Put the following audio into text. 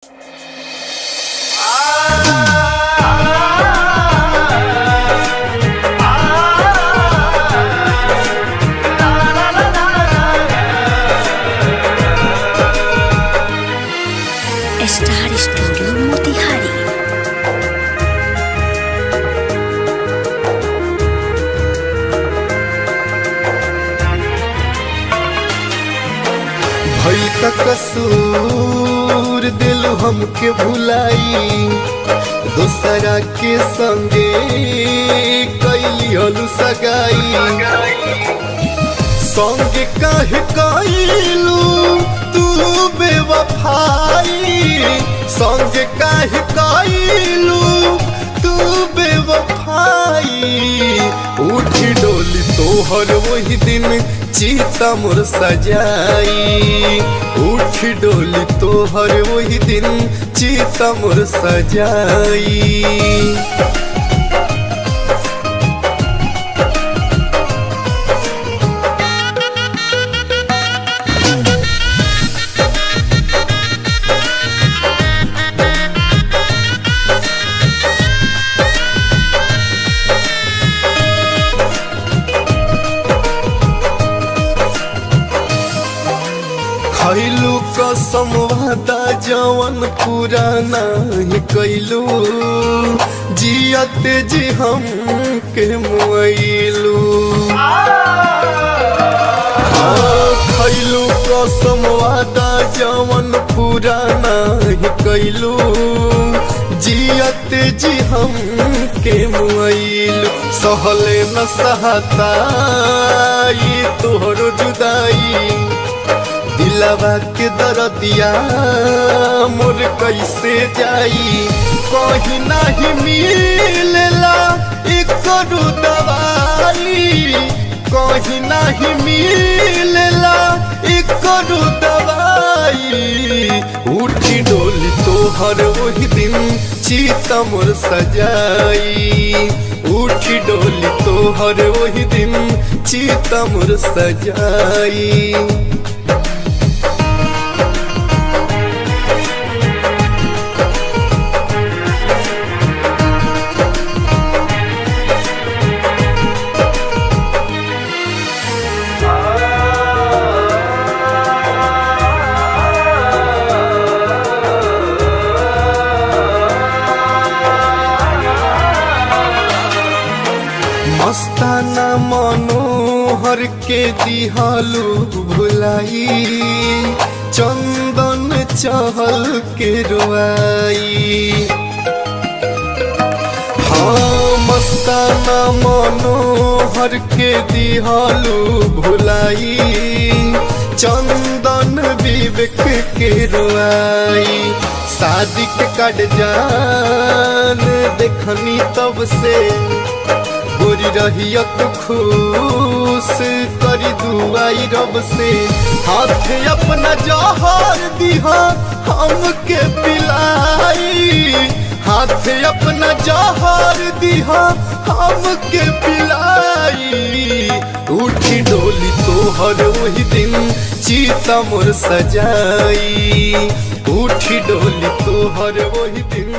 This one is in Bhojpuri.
Star studio Motihari. भइल का कसूर दिल हमके भुलाई, दूसरा के संगे कैली हलू सगाई। संगे काहे कैलू तू बेवफाई, संगे काहे कैलू तू बेवफाई। उठी डोली तोहर वही दिन चीता मोर सजाई, उठी डोली तोहर वही दिन चीता मोर सजाई। खैलू कसम वादा जवन पूरा नहीं कैलू, जियते जी हम के मुआइलू। खैलू कसम वादा जवन पूरा नहीं कैलू, जियते जी हम के मुआइलू। सहले न सहता तोहरो जुदाई, दिलवा के दर्दिया मोर कैसे जाई। कहीं नहीं मिलेला एक दवाई, कहीं नहीं मिलेला एक दवाई। उठी डोली तोहर वही दिन चीता मोर सजाई, उठी डोली तोहर वही दिन चीता मोर सजाई। मस्ताना मनोहर के दिहालू भुलाई, चंदन चहल के रोआई। हाँ मस्ताना मनोहर के दिहालू भुलाई, चंदन विवेक के रोआई। शादी के काट जान देखनी तब से गोरी रहियत खुश करी दुआई रब से। हाथ अपना जहर दिहा हमके पिलाई, हाथ अपना जहर दिहा हमके पिलाई। उठी डोली तोहर वही दिन चीता मोर सजाई, उठी डोली तोहर वही दिन